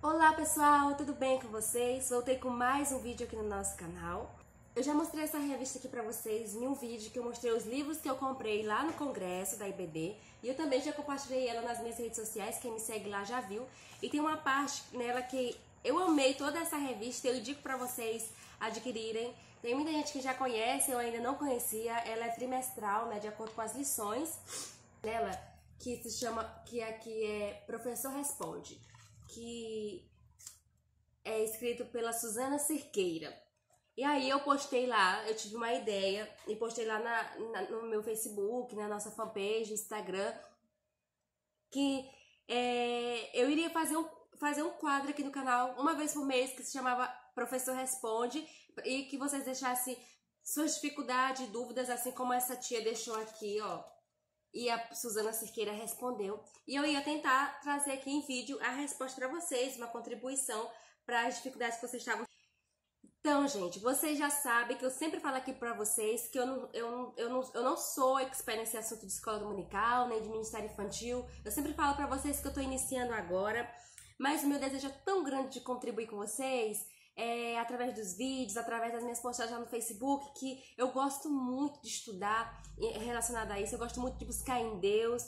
Olá pessoal, tudo bem com vocês? Voltei com mais um vídeo aqui no nosso canal. Eu já mostrei essa revista aqui pra vocês em um vídeo que eu mostrei os livros que eu comprei lá no congresso da IBD. E eu também já compartilhei ela nas minhas redes sociais, quem me segue lá já viu. E tem uma parte nela que eu amei toda essa revista, eu indico pra vocês adquirirem. Tem muita gente que já conhece, eu ainda não conhecia. Ela é trimestral, né, de acordo com as lições dela, que se chama, que aqui é Professor Responde, que é escrito pela Suzana Cerqueira. E aí eu postei lá, eu tive uma ideia e postei lá no meu Facebook, na nossa fanpage, Instagram, que eu iria fazer um quadro aqui no canal uma vez por mês que se chamava Professor Responde e que vocês deixassem suas dificuldades, dúvidas, assim como essa tia deixou aqui, ó. E a Suzana Cerqueira respondeu. E eu ia tentar trazer aqui em vídeo a resposta para vocês, uma contribuição para as dificuldades que vocês estavam. Então, gente, vocês já sabem que eu sempre falo aqui para vocês que eu não sou expert nesse assunto de escola dominical, nem de ministério infantil. Eu sempre falo para vocês que eu estou iniciando agora, mas o meu desejo é tão grande de contribuir com vocês, através dos vídeos, através das minhas postagens no Facebook, que eu gosto muito de estudar relacionado a isso, eu gosto muito de buscar em Deus,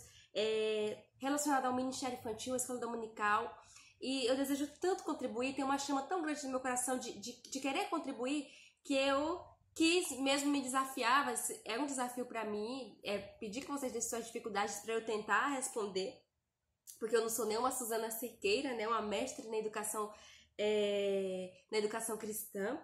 relacionado ao ministério infantil, à escola dominical, e eu desejo tanto contribuir, tenho uma chama tão grande no meu coração de querer contribuir, que eu quis mesmo me desafiar, é um desafio para mim, pedir que vocês deixem suas dificuldades para eu tentar responder, porque eu não sou nem uma Suzana Cerqueira, né, uma mestre na educação cristã,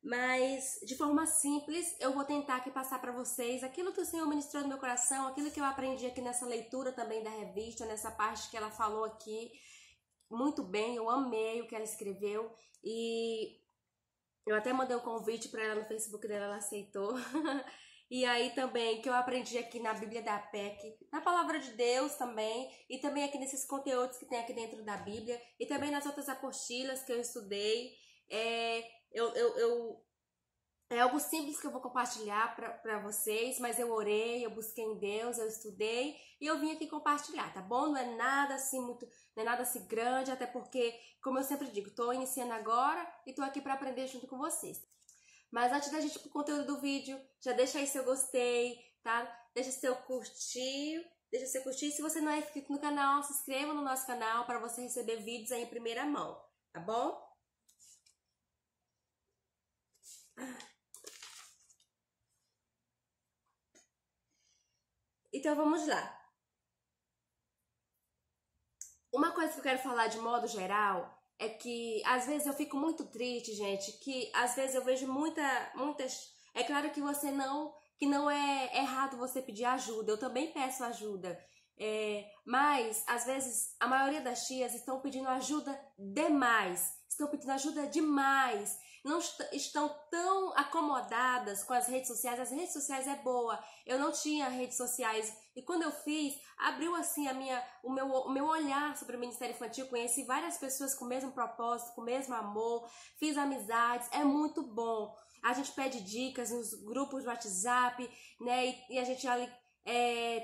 mas de forma simples eu vou tentar aqui passar para vocês aquilo que o Senhor ministrou no meu coração, aquilo que eu aprendi aqui nessa leitura também da revista, nessa parte que ela falou aqui, muito bem, eu amei o que ela escreveu e eu até mandei um convite para ela no Facebook dela, ela aceitou. E aí também que eu aprendi aqui na Bíblia da PEC, na Palavra de Deus também, e também aqui nesses conteúdos que tem aqui dentro da Bíblia, e também nas outras apostilas que eu estudei. É algo simples que eu vou compartilhar para vocês, mas eu orei, eu busquei em Deus, eu estudei e eu vim aqui compartilhar, tá bom? Não é nada assim muito, não é nada assim grande, até porque, como eu sempre digo, tô iniciando agora e tô aqui para aprender junto com vocês. Mas antes da gente ir pro conteúdo do vídeo, já deixa aí seu gostei, tá? Deixa seu curtir, Se você não é inscrito no canal, se inscreva no nosso canal para você receber vídeos aí em primeira mão, tá bom? Então vamos lá. Uma coisa que eu quero falar de modo geral é que às vezes eu fico muito triste, gente, que às vezes eu vejo muitas... É claro que que não é errado você pedir ajuda, eu também peço ajuda. Mas às vezes a maioria das tias estão pedindo ajuda demais, estão pedindo ajuda demais, não estão tão acomodadas com as redes sociais é boa, eu não tinha redes sociais e quando eu fiz, abriu assim o meu olhar sobre o Ministério Infantil, conheci várias pessoas com o mesmo propósito, com o mesmo amor, fiz amizades, é muito bom. A gente pede dicas nos grupos do WhatsApp, né, e a gente ali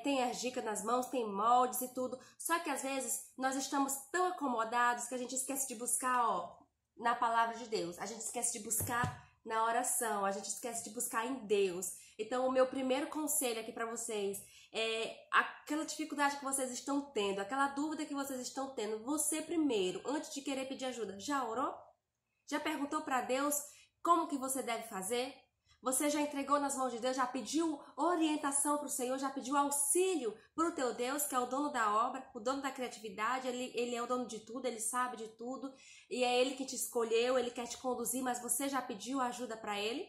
tem as dicas nas mãos, tem moldes e tudo, só que às vezes nós estamos tão acomodados que a gente esquece de buscar, ó, na palavra de Deus, a gente esquece de buscar na oração, a gente esquece de buscar em Deus. Então o meu primeiro conselho aqui para vocês é aquela dificuldade que vocês estão tendo, aquela dúvida que vocês estão tendo, você primeiro, antes de querer pedir ajuda, já orou? Já perguntou para Deus como que você deve fazer? Você já entregou nas mãos de Deus, já pediu orientação para o Senhor, já pediu auxílio para o teu Deus, que é o dono da obra, o dono da criatividade, ele é o dono de tudo, ele sabe de tudo, e é ele que te escolheu, ele quer te conduzir, mas você já pediu ajuda para ele?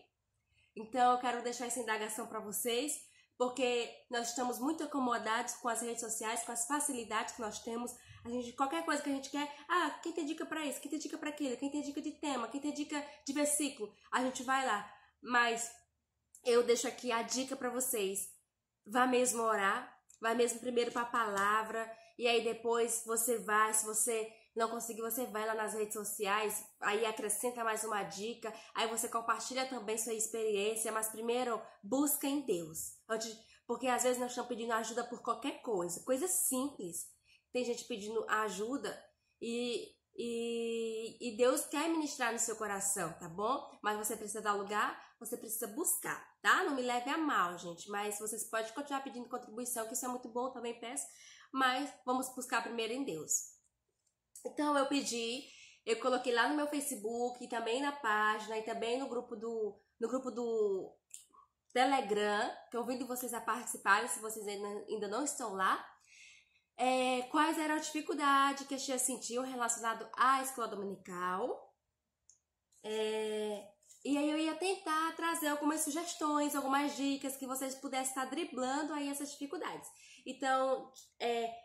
Então eu quero deixar essa indagação para vocês, porque nós estamos muito acomodados com as redes sociais, com as facilidades que nós temos. A gente, qualquer coisa que a gente quer, quem tem dica para isso, quem tem dica para aquilo, quem tem dica de tema, quem tem dica de versículo, a gente vai lá. Mas eu deixo aqui a dica para vocês. Vá mesmo orar, vá mesmo primeiro para a palavra, e aí depois você vai, se você não conseguir, você vai lá nas redes sociais, aí acrescenta mais uma dica, aí você compartilha também sua experiência, mas primeiro busca em Deus. Porque às vezes nós estamos pedindo ajuda por qualquer coisa simples. Tem gente pedindo ajuda e e Deus quer ministrar no seu coração, tá bom? Mas você precisa dar lugar, você precisa buscar, tá? Não me leve a mal, gente, mas vocês podem continuar pedindo contribuição, que isso é muito bom, também peço, mas vamos buscar primeiro em Deus. Então eu coloquei lá no meu Facebook, e também na página, e também no grupo do Telegram, que eu convido vocês a participarem, se vocês ainda não estão lá. Quais eram as dificuldades que as tias sentiam relacionado à escola dominical. E aí eu ia tentar trazer algumas sugestões, algumas dicas que vocês pudessem estar driblando aí essas dificuldades. Então,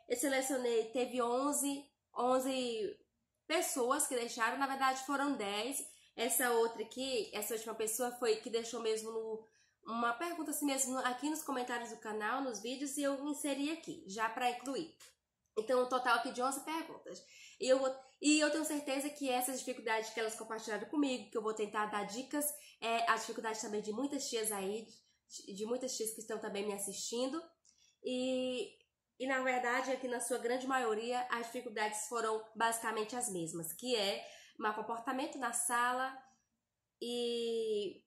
eu selecionei, teve 11 pessoas que deixaram, na verdade foram 10. Essa outra aqui, essa última pessoa foi que deixou mesmo uma pergunta assim mesmo aqui nos comentários do canal, nos vídeos, e eu inseri aqui, já para incluir. Então, um total aqui de 11 perguntas. E eu tenho certeza que essas dificuldades que elas compartilharam comigo, que eu vou tentar dar dicas, as dificuldades também de muitas tias aí, de muitas tias que estão também me assistindo. E na verdade, aqui na sua grande maioria, as dificuldades foram basicamente as mesmas, que é mau comportamento na sala e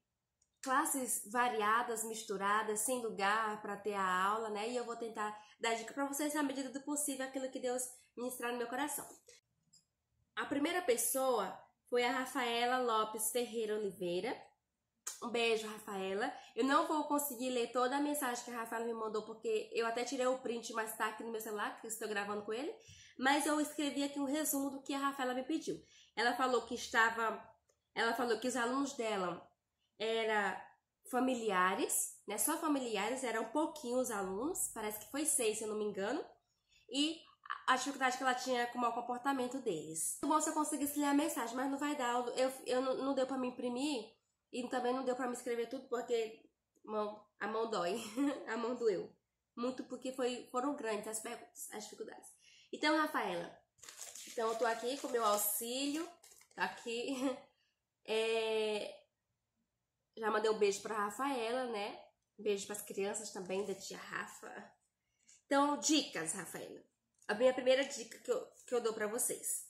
classes variadas, misturadas, sem lugar para ter a aula, né? E eu vou tentar dar dica para vocês na medida do possível, aquilo que Deus ministrar no meu coração. A primeira pessoa foi a Rafaela Lopes Ferreira Oliveira. Um beijo, Rafaela. Eu não vou conseguir ler toda a mensagem que a Rafaela me mandou, porque eu até tirei o print, mas tá aqui no meu celular, que eu estou gravando com ele. Mas eu escrevi aqui um resumo do que a Rafaela me pediu. Ela falou que os alunos dela eram familiares, né? Só familiares, eram pouquinhos os alunos, parece que foi 6, se eu não me engano. E a dificuldade que ela tinha com o mau comportamento deles. Muito bom se eu conseguisse ler a mensagem, mas não vai dar. Não deu para me imprimir e também não deu para me escrever tudo, porque a mão dói, a mão doeu. Muito porque foram grandes as perguntas, as dificuldades. Então, Rafaela, eu tô aqui com o meu auxílio, tá aqui. Já mandei um beijo pra Rafaela, né? Beijo pras crianças também, da tia Rafa. Então, dicas, Rafaela. A minha primeira dica que eu dou pra vocês.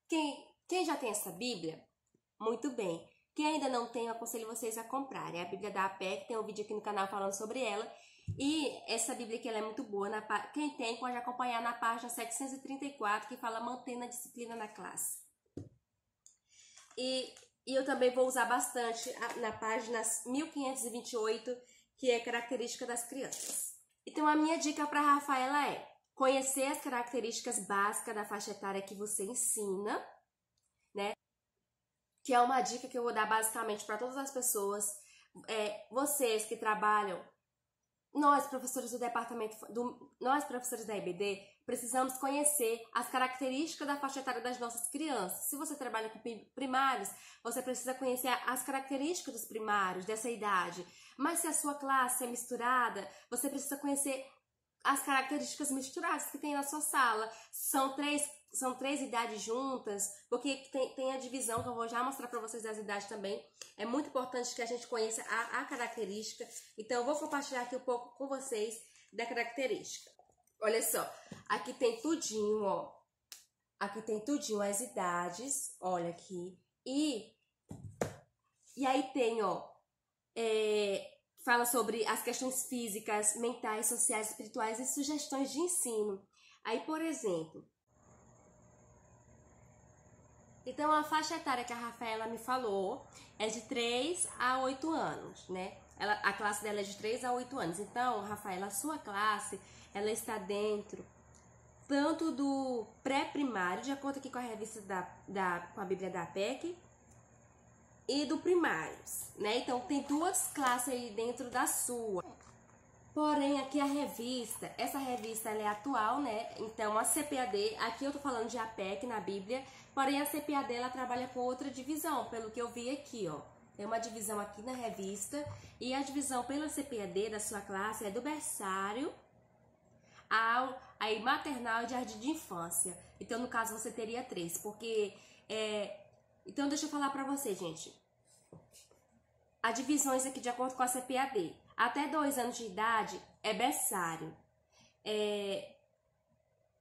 Quem já tem essa Bíblia, muito bem. Quem ainda não tem, eu aconselho vocês a comprarem. A Bíblia da APEC, tem um vídeo aqui no canal falando sobre ela. E essa Bíblia aqui, ela é muito boa. Quem tem, pode acompanhar na página 734, que fala mantendo a disciplina na classe. E eu também vou usar bastante na página 1528, que é característica das crianças. Então, a minha dica para a Rafaela é conhecer as características básicas da faixa etária que você ensina, né? Que é uma dica que eu vou dar basicamente para todas as pessoas. Vocês que trabalham, nós, professores do departamento, nós, professores da EBD, precisamos conhecer as características da faixa etária das nossas crianças. Se você trabalha com primários, você precisa conhecer as características dos primários, dessa idade. Mas se a sua classe é misturada, você precisa conhecer as características misturadas que tem na sua sala. São três idades juntas, porque tem a divisão, que eu vou já mostrar para vocês das idades também. É muito importante que a gente conheça a característica. Então, eu vou compartilhar aqui um pouco com vocês da característica. Olha só, aqui tem tudinho, ó. Aqui tem tudinho as idades, olha aqui. E aí tem, ó, fala sobre as questões físicas, mentais, sociais, espirituais e sugestões de ensino. Aí, por exemplo, então a faixa etária que a Rafaela me falou é de 3 a 8 anos, né? A classe dela é de 3 a 8 anos. Então, Rafaela, a sua classe, ela está dentro do pré-primário, de acordo aqui com a revista com a Bíblia da APEC, e do primários, né? Então, tem duas classes aí dentro da sua. Porém, aqui essa revista ela é atual, né? Então, a CPAD, aqui eu tô falando de APEC na Bíblia, porém a CPAD ela trabalha com outra divisão, pelo que eu vi aqui, ó. Tem uma divisão aqui na revista, e a divisão pela CPAD da sua classe é do berçário aí maternal e de jardim de infância. Então, no caso, você teria 3, porque... Então, deixa eu falar pra você, gente. As divisões aqui de acordo com a CPAD. Até 2 anos de idade é berçário.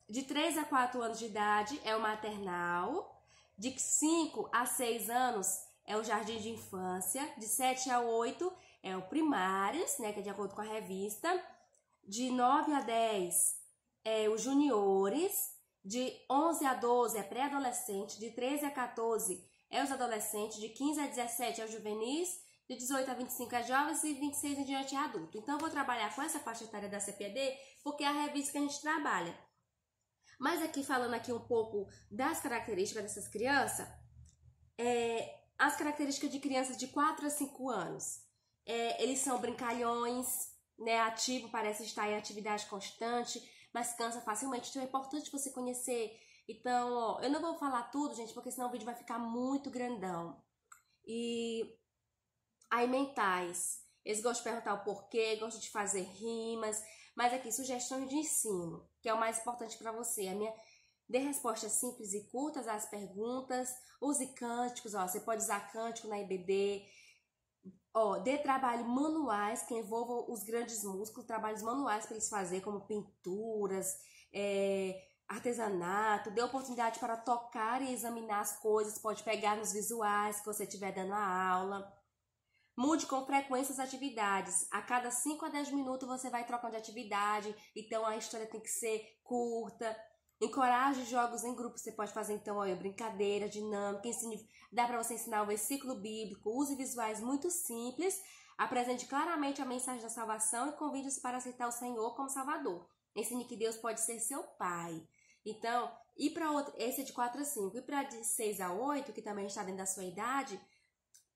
De 3 a 4 anos de idade é o maternal. De 5 a 6 anos é o jardim de infância. De 7 a 8 é o primários, né, que é de acordo com a revista. De 9 a 10 é os juniores. De 11 a 12 é pré-adolescente. De 13 a 14 é os adolescentes. De 15 a 17 é os juvenis. De 18 a 25 é jovens e 26 em diante é adulto. Então, eu vou trabalhar com essa faixa etária da CPD porque é a revista que a gente trabalha. Mas aqui, falando aqui um pouco das características dessas crianças, as características de crianças de 4 a 5 anos. Eles são brincalhões, né, ativo, parece estar em atividade constante, mas cansa facilmente. Então, é importante você conhecer. Então, ó, eu não vou falar tudo, gente, porque senão o vídeo vai ficar muito grandão. E aí, mentais. Eles gostam de perguntar o porquê, gostam de fazer rimas. Mas aqui, sugestões de ensino, que é o mais importante para você. Dê respostas simples e curtas às perguntas. Use cânticos, ó, você pode usar cântico na EBD. Ó, dê trabalho manuais que envolvam os grandes músculos, trabalhos manuais para eles fazerem, como pinturas, artesanato. Dê oportunidade para tocar e examinar as coisas, pode pegar nos visuais que você estiver dando a aula. Mude com frequência as atividades. A cada 5 a 10 minutos você vai trocando de atividade, então a história tem que ser curta. Encoraje jogos em grupo, você pode fazer então brincadeira, dinâmica, dá para você ensinar o versículo bíblico, use visuais muito simples, apresente claramente a mensagem da salvação e convide-os para aceitar o Senhor como Salvador. Ensine que Deus pode ser seu Pai. Então, e para outro, esse é de 4 a 5, e para de 6 a 8, que também está dentro da sua idade,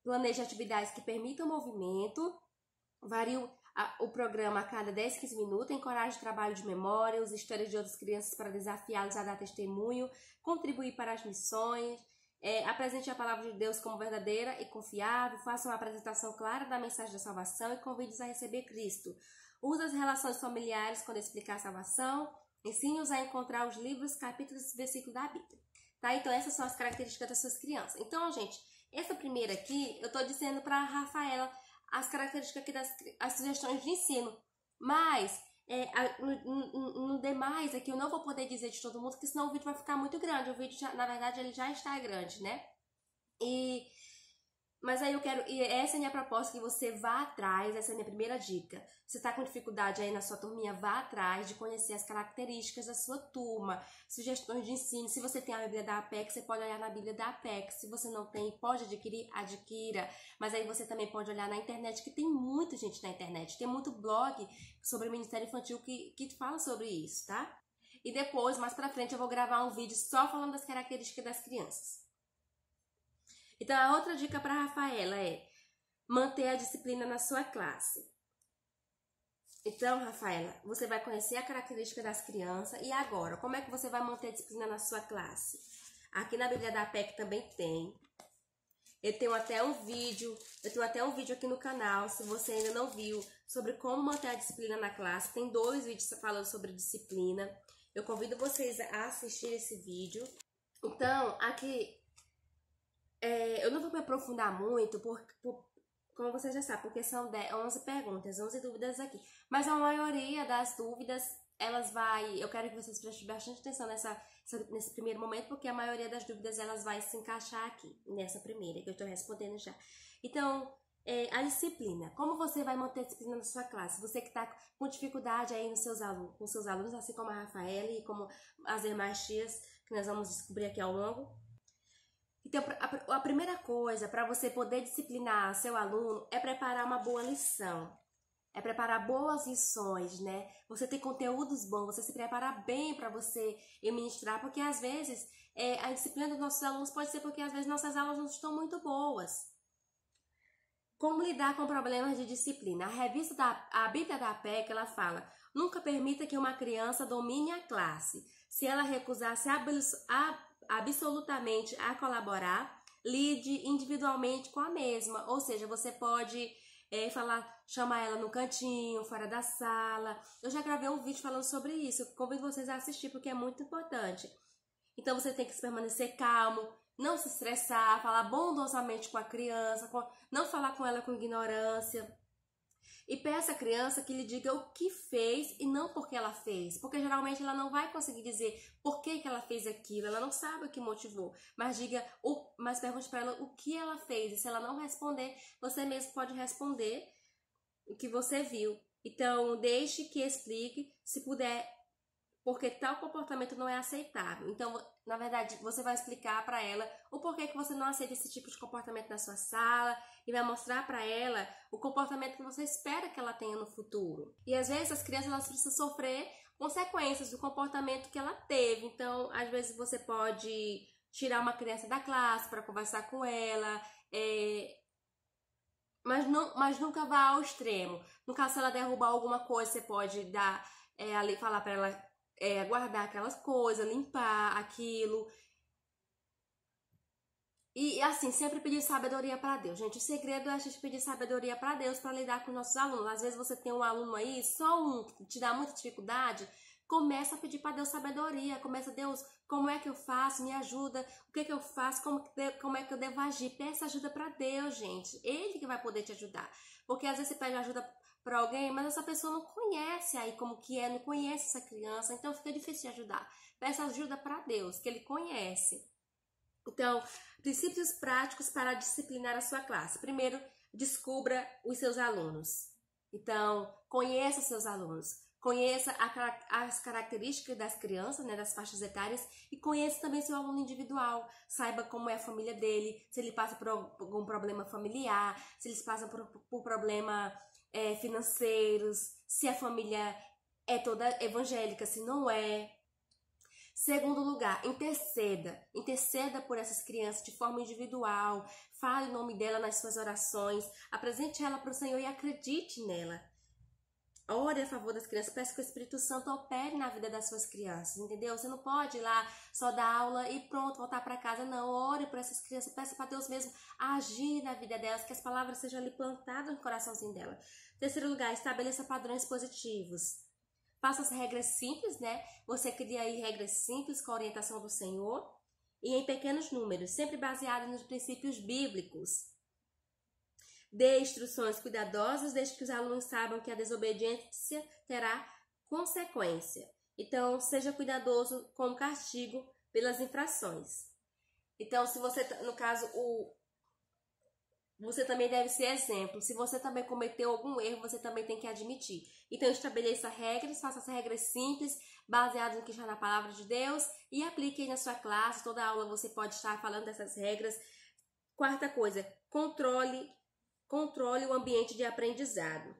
planeje atividades que permitam movimento, varie o programa a cada 10, 15 minutos, encoraje o trabalho de memória, use histórias de outras crianças para desafiá-los a dar testemunho, contribuir para as missões, apresente a palavra de Deus como verdadeira e confiável, faça uma apresentação clara da mensagem da salvação e convide-os a receber Cristo. Use as relações familiares quando explicar a salvação, ensine-os a encontrar os livros, capítulos e versículos da Bíblia. Tá? Então, essas são as características das suas crianças. Então, gente, essa primeira aqui, eu estou dizendo para a Rafaela as características aqui as sugestões de ensino. Mas, no demais aqui, eu não vou poder dizer de todo mundo, porque senão o vídeo vai ficar muito grande. O vídeo, na verdade, ele já está grande, né? Mas aí essa é a minha proposta, que você vá atrás, essa é a minha primeira dica. Você está com dificuldade aí na sua turminha, vá atrás de conhecer as características da sua turma, sugestões de ensino. Se você tem a Bíblia da APEC, você pode olhar na Bíblia da APEC. Se você não tem, pode adquirir, adquira. Mas aí você também pode olhar na internet, que tem muita gente na internet. Tem muito blog sobre o Ministério Infantil que fala sobre isso, tá? E depois, mais pra frente, eu vou gravar um vídeo só falando das características das crianças. Então, a outra dica para a Rafaela é manter a disciplina na sua classe. Então, Rafaela, você vai conhecer a característica das crianças. E agora, como é que você vai manter a disciplina na sua classe? Aqui na Bíblia da APEC também tem. Eu tenho até um vídeo aqui no canal, se você ainda não viu, sobre como manter a disciplina na classe. Tem 2 vídeos falando sobre disciplina. Eu convido vocês a assistir esse vídeo. Então, aqui... eu não vou me aprofundar muito, como você já sabe, porque são 11 perguntas, 11 dúvidas aqui. Mas a maioria das dúvidas, eu quero que vocês prestem bastante atenção nesse primeiro momento, porque a maioria das dúvidas, elas vai se encaixar aqui, nessa primeira, que eu estou respondendo já. Então, a disciplina. Como você vai manter a disciplina na sua classe? Você que está com dificuldade aí com seus alunos, assim como a Rafaela e como as demais tias, que nós vamos descobrir aqui ao longo. Então, a primeira coisa para você poder disciplinar seu aluno é preparar uma boa lição. É preparar boas lições, né? Você ter conteúdos bons, você se preparar bem para você ministrar, porque às vezes a disciplina dos nossos alunos pode ser porque às vezes nossas aulas não estão muito boas. Como lidar com problemas de disciplina? A Bíblia da APEC, ela fala: nunca permita que uma criança domine a classe. Se ela recusar-se absolutamente a colaborar, lide individualmente com a mesma. Ou seja, você pode chamar ela no cantinho, fora da sala. Eu já gravei um vídeo falando sobre isso. Eu convido vocês a assistir porque é muito importante. Então você tem que permanecer calmo, não se estressar, falar bondosamente com a criança, não falar com ela com ignorância. E peça à criança que lhe diga o que fez e não porque ela fez. Porque geralmente ela não vai conseguir dizer por que ela fez aquilo, ela não sabe o que motivou. Mas pergunte para ela o que ela fez. E se ela não responder, você mesmo pode responder o que você viu. Então, deixe que explique, se puder, porque tal comportamento não é aceitável. Então, na verdade, você vai explicar para ela o porquê que você não aceita esse tipo de comportamento na sua sala e vai mostrar para ela o comportamento que você espera que ela tenha no futuro. E às vezes as crianças elas precisam sofrer consequências do comportamento que ela teve. Então, às vezes você pode tirar uma criança da classe para conversar com ela, mas nunca vá ao extremo. No caso, se ela derrubar alguma coisa, você pode ali falar para ela guardar aquelas coisas, limpar aquilo. E assim, sempre pedir sabedoria para Deus. Gente, o segredo é a gente pedir sabedoria para Deus para lidar com nossos alunos. Às vezes você tem um aluno aí, só um, que te dá muita dificuldade, começa a pedir para Deus sabedoria. Começa, Deus, como é que eu faço? Me ajuda. O que é que eu faço? Como é que eu devo agir? Peça ajuda para Deus, gente. Ele que vai poder te ajudar. Porque às vezes você pede ajuda para alguém, mas essa pessoa não conhece aí como que é, não conhece essa criança, então fica difícil de ajudar. Peça ajuda para Deus, que Ele conhece. Então, princípios práticos para disciplinar a sua classe. Primeiro, descubra os seus alunos. Então, conheça os seus alunos. Conheça as características das crianças, né, das faixas etárias, e conheça também seu aluno individual. Saiba como é a família dele, se ele passa por algum problema familiar, se eles passam por problemas financeiros, se a família é toda evangélica, se não é. Segundo lugar, interceda. Interceda por essas crianças de forma individual. Fale o nome dela nas suas orações. Apresente ela para o Senhor e acredite nela. Ore a favor das crianças. Peça que o Espírito Santo opere na vida das suas crianças, entendeu? Você não pode ir lá só dar aula e pronto, voltar para casa. Não, ore por essas crianças. Peça para Deus mesmo agir na vida delas, que as palavras sejam ali plantadas no coraçãozinho dela. Terceiro lugar, estabeleça padrões positivos. Faça as regras simples, né? Você cria aí regras simples com a orientação do Senhor e em pequenos números, sempre baseados nos princípios bíblicos. Dê instruções cuidadosas, desde que os alunos saibam que a desobediência terá consequência. Então, seja cuidadoso com o castigo pelas infrações. Então, se você, no caso, você também deve ser exemplo. Se você também cometeu algum erro, você também tem que admitir. Então, estabeleça regras, faça as regras simples, baseadas no que está na palavra de Deus e aplique aí na sua classe. Toda aula você pode estar falando dessas regras. Quarta coisa, controle o ambiente de aprendizado.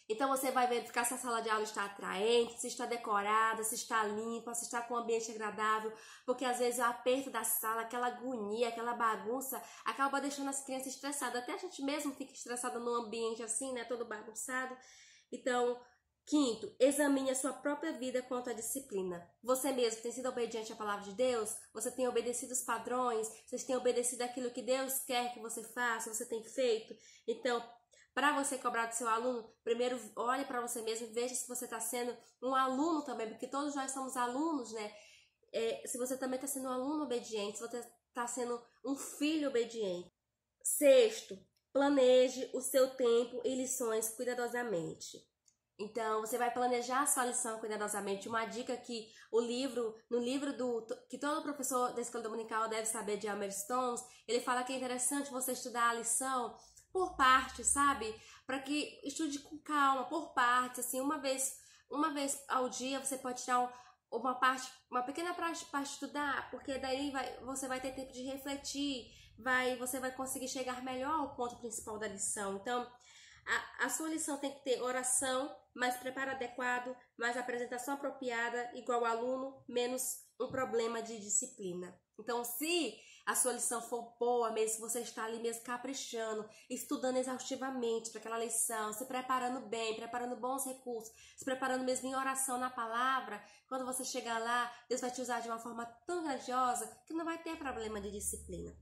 Então, você vai verificar se a sala de aula está atraente, se está decorada, se está limpa, se está com um ambiente agradável, porque às vezes o aperto da sala, aquela agonia, aquela bagunça, acaba deixando as crianças estressadas. Até a gente mesmo fica estressada num ambiente assim, né, todo bagunçado. Então, quinto, examine a sua própria vida quanto à disciplina. Você mesmo tem sido obediente à palavra de Deus? Você tem obedecido os padrões? Você tem obedecido aquilo que Deus quer que você faça? Você tem feito? Então, para você cobrar do seu aluno, primeiro olhe para você mesmo e veja se você está sendo um aluno também, porque todos nós somos alunos, né? Se você também está sendo um aluno obediente, se você está sendo um filho obediente. Sexto, planeje o seu tempo e lições cuidadosamente. Então, você vai planejar a sua lição cuidadosamente. Uma dica que no livro que todo professor da escola dominical deve saber, de Elmer Stones, ele fala que é interessante você estudar a lição por partes, sabe? Para que estude com calma, por partes, assim, uma vez ao dia você pode tirar uma pequena parte para estudar, porque daí você vai ter tempo de refletir, você vai conseguir chegar melhor ao ponto principal da lição. Então, a sua lição tem que ter oração, mais preparo adequado, mais apresentação apropriada, igual aluno, menos um problema de disciplina. Então, se a sua lição for boa mesmo, você está ali mesmo caprichando, estudando exaustivamente para aquela lição, se preparando bem, preparando bons recursos, se preparando mesmo em oração na palavra, quando você chegar lá, Deus vai te usar de uma forma tão grandiosa que não vai ter problema de disciplina.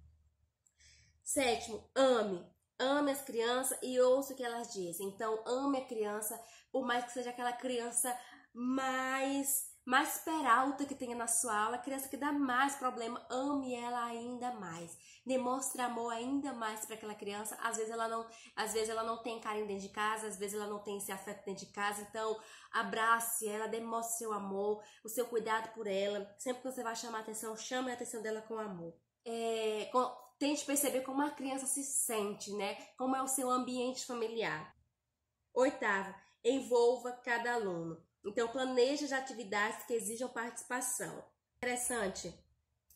Sétimo, ame as crianças e ouça o que elas dizem. Então, ame a criança, por mais que seja aquela criança mais mais peralta que tenha na sua aula, criança que dá mais problema, ame ela ainda mais. Demonstre amor ainda mais para aquela criança. Às vezes ela não tem carinho dentro de casa, às vezes ela não tem esse afeto dentro de casa. Então, abrace ela, demonstre seu amor, o seu cuidado por ela. Sempre que você vai chamar a atenção, chame a atenção dela com amor. Tente perceber como a criança se sente, né? Como é o seu ambiente familiar. 8º, envolva cada aluno. Então, planeje as atividades que exijam participação. Interessante.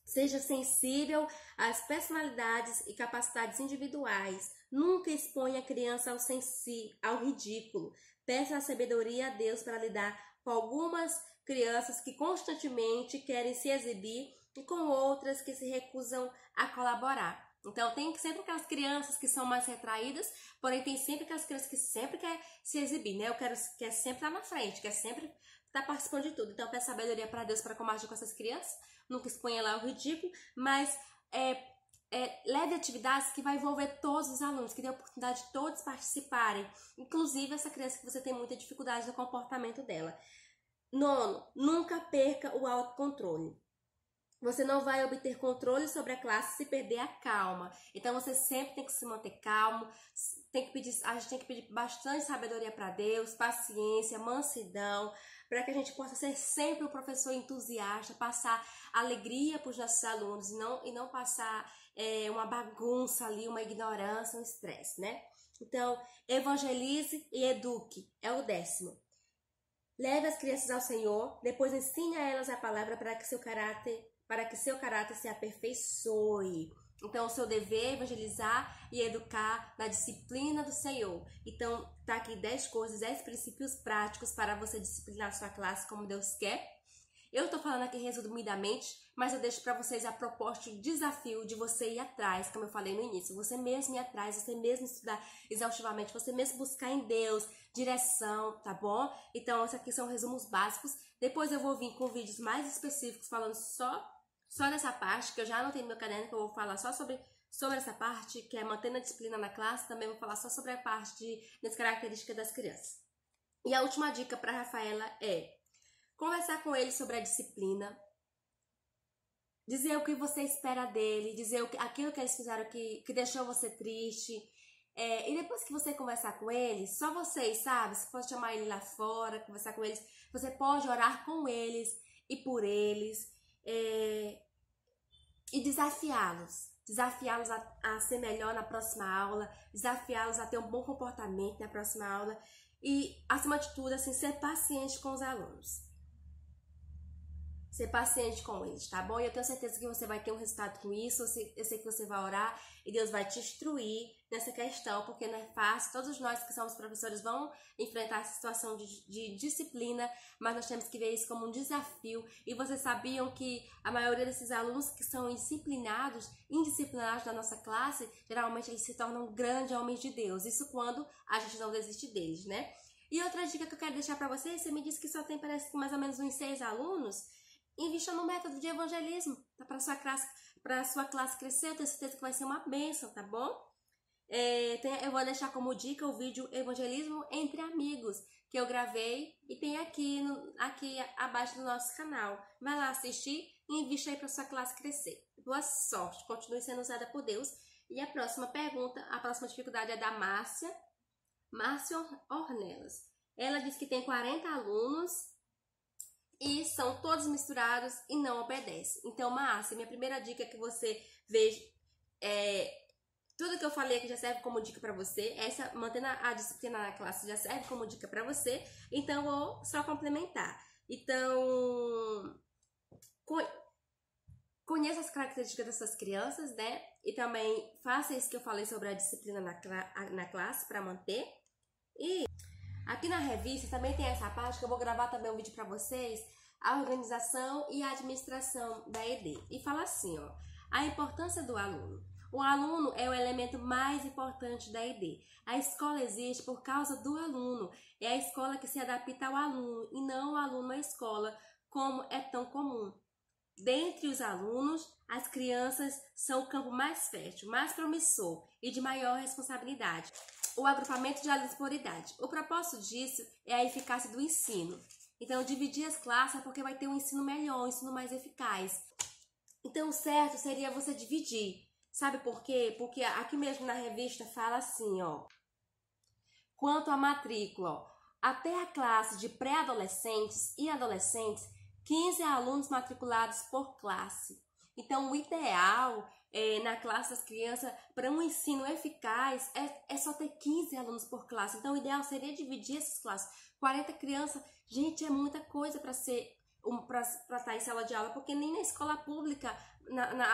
Seja sensível às personalidades e capacidades individuais. Nunca exponha a criança ao ridículo. Peça a sabedoria a Deus para lidar com algumas crianças que constantemente querem se exibir e com outras que se recusam a colaborar. Então, tem sempre aquelas crianças que são mais retraídas, porém tem sempre aquelas crianças que sempre querem se exibir, né? Quer sempre estar na frente, quer sempre estar participando de tudo. Então, peça sabedoria para Deus para como agir com essas crianças. Nunca exponha lá o ridículo, mas leve atividades que vai envolver todos os alunos, que dê a oportunidade de todos participarem, inclusive essa criança que você tem muita dificuldade no comportamento dela. 9º, nunca perca o autocontrole. Você não vai obter controle sobre a classe se perder a calma. Então, você sempre tem que se manter calmo. A gente tem que pedir bastante sabedoria para Deus, paciência, mansidão, para que a gente possa ser sempre um professor entusiasta, passar alegria para os nossos alunos e não passar uma bagunça ali, uma ignorância, um estresse, né? Então, evangelize e eduque. É o 10º. Leve as crianças ao Senhor, depois ensine a elas a palavra para que seu caráter se aperfeiçoe. Então, o seu dever é evangelizar e educar na disciplina do Senhor. Então, tá aqui 10 coisas, 10 princípios práticos para você disciplinar a sua classe como Deus quer. Eu tô falando aqui resumidamente, mas eu deixo para vocês a proposta, o desafio de você ir atrás, como eu falei no início. Você mesmo ir atrás, você mesmo estudar exaustivamente, você mesmo buscar em Deus direção, tá bom? Então, esses aqui são resumos básicos. Depois eu vou vir com vídeos mais específicos falando só dessa parte, que eu já anotei no meu caderno, que eu vou falar só sobre essa parte, que é mantendo a disciplina na classe. Também vou falar só sobre a parte das características das crianças. E a última dica para a Rafaela é conversar com ele sobre a disciplina, dizer o que você espera dele, dizer aquilo que eles fizeram que deixou você triste. E depois que você conversar com eles, só vocês, sabe? Você pode chamar ele lá fora, conversar com eles. Você pode orar com eles e por eles. E desafiá-los a ser melhor na próxima aula, desafiá-los a ter um bom comportamento na próxima aula e, acima de tudo, assim, ser paciente com os alunos. Ser paciente com eles, tá bom? E eu tenho certeza que você vai ter um resultado com isso. Eu sei que você vai orar e Deus vai te instruir nessa questão, porque não é fácil. Todos nós que somos professores vão enfrentar essa situação de disciplina, mas nós temos que ver isso como um desafio. E vocês sabiam que a maioria desses alunos que são indisciplinados na nossa classe, geralmente eles se tornam grandes homens de Deus. Isso quando a gente não desiste deles, né? E outra dica que eu quero deixar para vocês, você me disse que só tem, parece que mais ou menos uns 6 alunos. Invista no método de evangelismo, tá? Para a sua classe crescer. Eu tenho certeza que vai ser uma bênção, tá bom? Eu vou deixar como dica o vídeo Evangelismo entre Amigos, que eu gravei e tem aqui abaixo do nosso canal. Vai lá assistir e invista aí para sua classe crescer. Boa sorte, continue sendo usada por Deus. E a próxima dificuldade é da Márcia Ornelas. Ela diz que tem 40 alunos e são todos misturados e não obedecem. Então, Márcia, minha primeira dica é que você veja tudo que eu falei aqui já serve como dica para você. Mantendo a disciplina na classe já serve como dica para você. Então, vou só complementar. Então, conheça as características dessas crianças, né? E também faça isso que eu falei sobre a disciplina na classe para manter. E aqui na revista também tem essa parte que eu vou gravar também um vídeo para vocês, a organização e a administração da ED. E fala assim, ó, a importância do aluno. O aluno é o elemento mais importante da ED. A escola existe por causa do aluno. É a escola que se adapta ao aluno e não o aluno à escola, como é tão comum. Dentre os alunos, as crianças são o campo mais fértil, mais promissor e de maior responsabilidade. O agrupamento de alunos por idade. O propósito disso é a eficácia do ensino. Então, dividir as classes é porque vai ter um ensino melhor, um ensino mais eficaz. Então, o certo seria você dividir. Sabe por quê? Porque aqui mesmo na revista fala assim, ó. Quanto à matrícula, ó, até a classe de pré-adolescentes e adolescentes, 15 alunos matriculados por classe. Então, o ideal na classe das crianças, para um ensino eficaz, é só ter 15 alunos por classe. Então, o ideal seria dividir essas classes. 40 crianças, gente, é muita coisa para estar em sala de aula, porque nem na escola pública,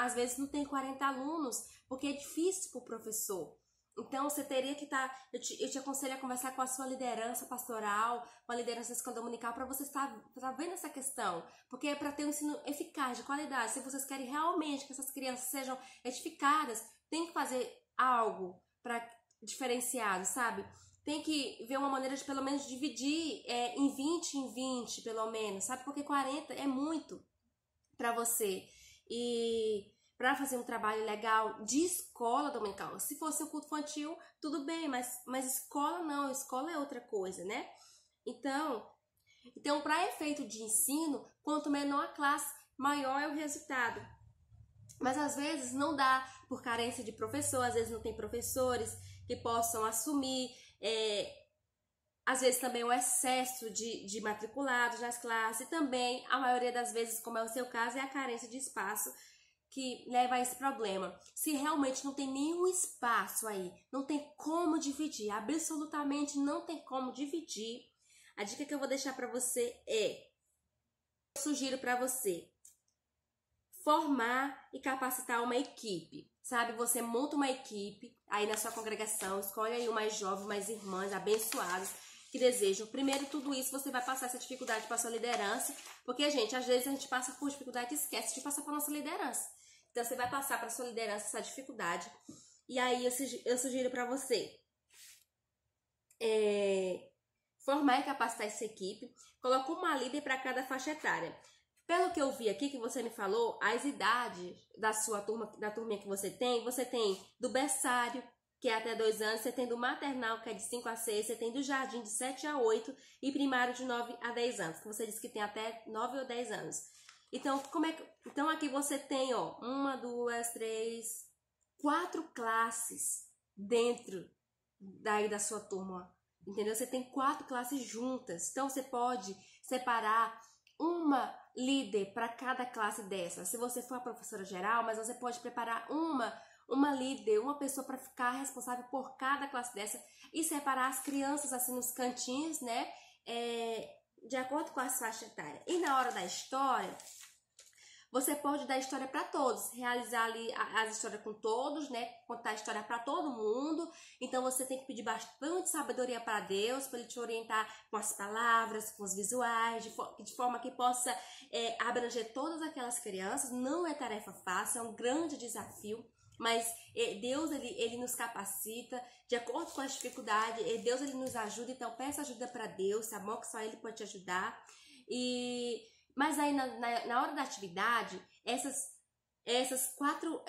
às vezes, não tem 40 alunos, porque é difícil para o professor. Então, você teria que estar... Eu te aconselho a conversar com a sua liderança pastoral, com a liderança dominical, para você estar vendo essa questão. Porque é para ter um ensino eficaz, de qualidade. Se vocês querem realmente que essas crianças sejam edificadas, tem que fazer algo para diferenciado, sabe? Tem que ver uma maneira de, pelo menos, dividir em 20, pelo menos, sabe? Porque 40 é muito para você. E... para fazer um trabalho legal de escola dominical. Se fosse um culto infantil, tudo bem, mas escola não, escola é outra coisa, né? Então para efeito de ensino, quanto menor a classe, maior é o resultado. Mas às vezes não dá por carência de professor, às vezes não tem professores que possam assumir, às vezes também o excesso de matriculados nas classes, e também, a maioria das vezes, como é o seu caso, é a carência de espaço que leva a esse problema. Se realmente não tem nenhum espaço aí, não tem como dividir, absolutamente não tem como dividir, a dica que eu vou deixar para você eu sugiro para você formar e capacitar uma equipe, sabe? Você monta uma equipe aí na sua congregação, escolhe aí umas jovens, umas irmãs abençoadas que desejam. Primeiro, tudo isso, você vai passar essa dificuldade para sua liderança, porque, gente, às vezes a gente passa por dificuldade e esquece de passar para nossa liderança. Então, você vai passar para sua liderança essa dificuldade. E aí, eu sugiro para você formar e capacitar essa equipe. Coloca uma líder para cada faixa etária. Pelo que eu vi aqui, que você me falou, as idades da sua turma, da turminha que você tem do berçário, que é até 2 anos, você tem do maternal, que é de 5 a 6, você tem do jardim de 7 a 8 e primário de 9 a 10 anos, que você disse que tem até 9 ou 10 anos. Então, então aqui você tem, ó, 1, 2, 3, 4 classes dentro da sua turma, entendeu? Você tem 4 classes juntas. Então, você pode separar uma líder para cada classe dessa. Se você for a professora geral, mas você pode preparar uma líder, uma pessoa para ficar responsável por cada classe dessa e separar as crianças assim nos cantinhos, né? De acordo com as faixas etárias. E na hora da história, você pode dar história para todos, realizar ali as histórias com todos, né? Contar a história para todo mundo. Então você tem que pedir bastante sabedoria para Deus, para Ele te orientar com as palavras, com os visuais, de forma que possa abranger todas aquelas crianças. Não é tarefa fácil, é um grande desafio. Mas Deus, ele nos capacita de acordo com as dificuldades. Deus, ele nos ajuda. Então peça ajuda para Deus, tá bom? Que só Ele pode te ajudar. Mas aí na hora da atividade, essas quatro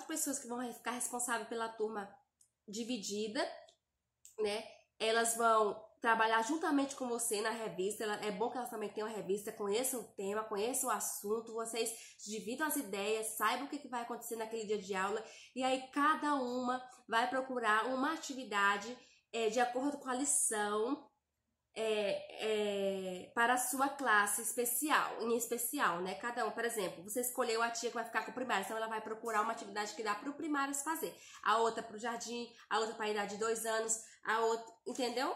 pessoas que vão ficar responsáveis pela turma dividida, né? Elas vão trabalhar juntamente com você na revista. É bom que elas também tenham uma revista, conheçam o tema, conheçam o assunto, vocês dividam as ideias, saibam o que vai acontecer naquele dia de aula, e aí cada uma vai procurar uma atividade de acordo com a lição, para a sua classe em especial, né? Cada um, por exemplo, você escolheu a tia que vai ficar com o primário, então ela vai procurar uma atividade que dá para o primário fazer, a outra para o jardim, a outra para a idade de 2 anos, a outra, entendeu?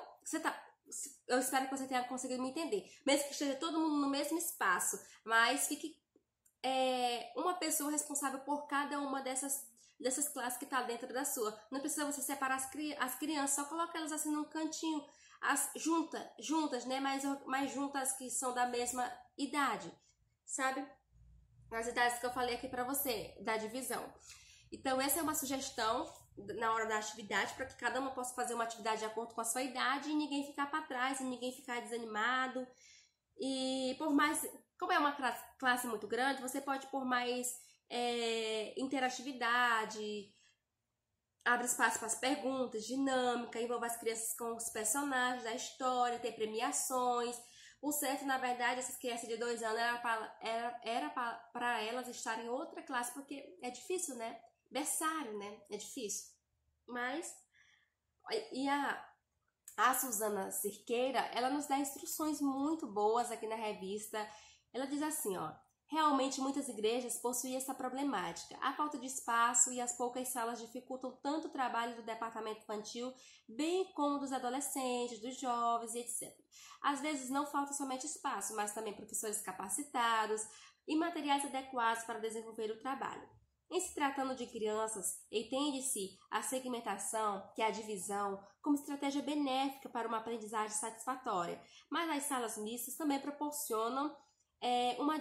Eu espero que você tenha conseguido me entender, mesmo que esteja todo mundo no mesmo espaço, mas fique uma pessoa responsável por cada uma dessas classes que está dentro da sua. Não precisa você separar as crianças, só coloca elas assim num cantinho, juntas, né? Mas juntas que são da mesma idade, sabe? As idades que eu falei aqui pra você, da divisão. Então, essa é uma sugestão na hora da atividade, para que cada uma possa fazer uma atividade de acordo com a sua idade e ninguém ficar para trás, e ninguém ficar desanimado. E por mais, como é uma classe muito grande, você pode pôr mais interatividade, abre espaço para as perguntas, dinâmica, envolve as crianças com os personagens da história, tem premiações. O certo, na verdade, essas crianças de 2 anos era para elas estarem em outra classe, porque é difícil, né? Berçário, né? É difícil. Mas, e a Suzana Cerqueira, ela nos dá instruções muito boas aqui na revista. Ela diz assim, ó: realmente muitas igrejas possuem essa problemática. A falta de espaço e as poucas salas dificultam tanto o trabalho do departamento infantil, bem como dos adolescentes, dos jovens e etc. Às vezes não falta somente espaço, mas também professores capacitados e materiais adequados para desenvolver o trabalho. Em se tratando de crianças, entende-se a segmentação, que é a divisão, como estratégia benéfica para uma aprendizagem satisfatória, mas as salas mistas também proporcionam uma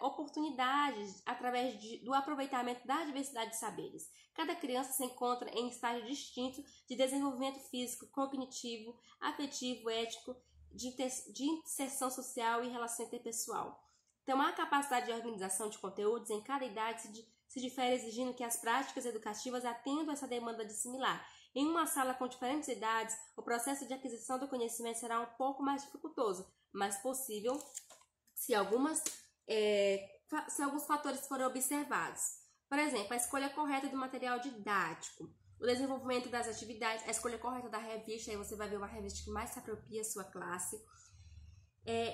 oportunidade através do aproveitamento da diversidade de saberes. Cada criança se encontra em estágio distinto de desenvolvimento físico, cognitivo, afetivo, ético, de inserção social e relação interpessoal. Então, a capacidade de organização de conteúdos em cada idade se difere, exigindo que as práticas educativas atendam a essa demanda de similar. Em uma sala com diferentes idades, o processo de aquisição do conhecimento será um pouco mais dificultoso, mas possível se alguns fatores forem observados. Por exemplo, a escolha correta do material didático, o desenvolvimento das atividades, a escolha correta da revista, aí você vai ver uma revista que mais se apropria à sua classe.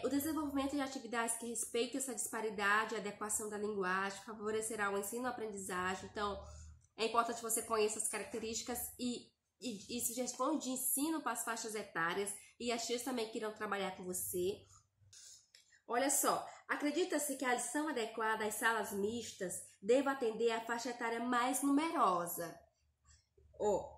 O desenvolvimento de atividades que respeitem essa disparidade, a adequação da linguagem, favorecerá o ensino-aprendizagem. Então, é importante que você conheça as características e sugestões de ensino para as faixas etárias e as tias também que irão trabalhar com você. Olha só, acredita-se que a lição adequada às salas mistas deva atender à faixa etária mais numerosa.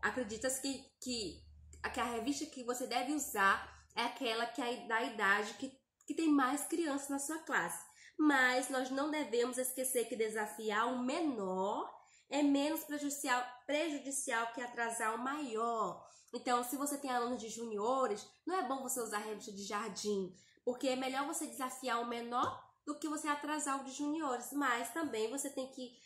Acredita-se que a revista que você deve usar é aquela que é da idade que tem mais crianças na sua classe. Mas nós não devemos esquecer que desafiar o menor é menos prejudicial que atrasar o maior. Então, se você tem alunos de juniores, não é bom você usar a revista de jardim, porque é melhor você desafiar o menor do que você atrasar o de juniores. Mas também você tem que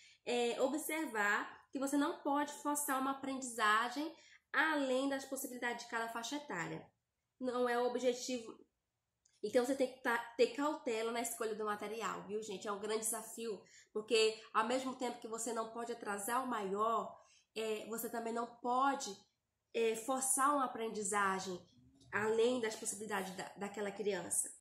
observar que você não pode forçar uma aprendizagem além das possibilidades de cada faixa etária. Não é o objetivo. Então você tem que ter cautela na escolha do material, viu, gente? É um grande desafio, porque ao mesmo tempo que você não pode atrasar o maior, você também não pode forçar uma aprendizagem além das possibilidades daquela criança.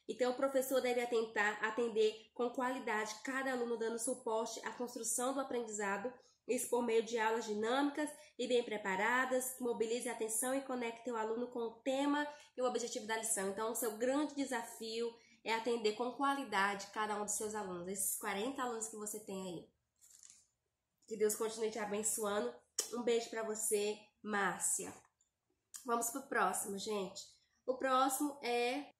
Então o professor deve tentar atender com qualidade cada aluno, dando suporte à construção do aprendizado, isso por meio de aulas dinâmicas e bem preparadas, que mobilizem a atenção e conectem o aluno com o tema e o objetivo da lição. Então, o seu grande desafio é atender com qualidade cada um dos seus alunos, esses 40 alunos que você tem aí. Que Deus continue te abençoando. Um beijo para você, Márcia. Vamos pro próximo, gente. O próximo é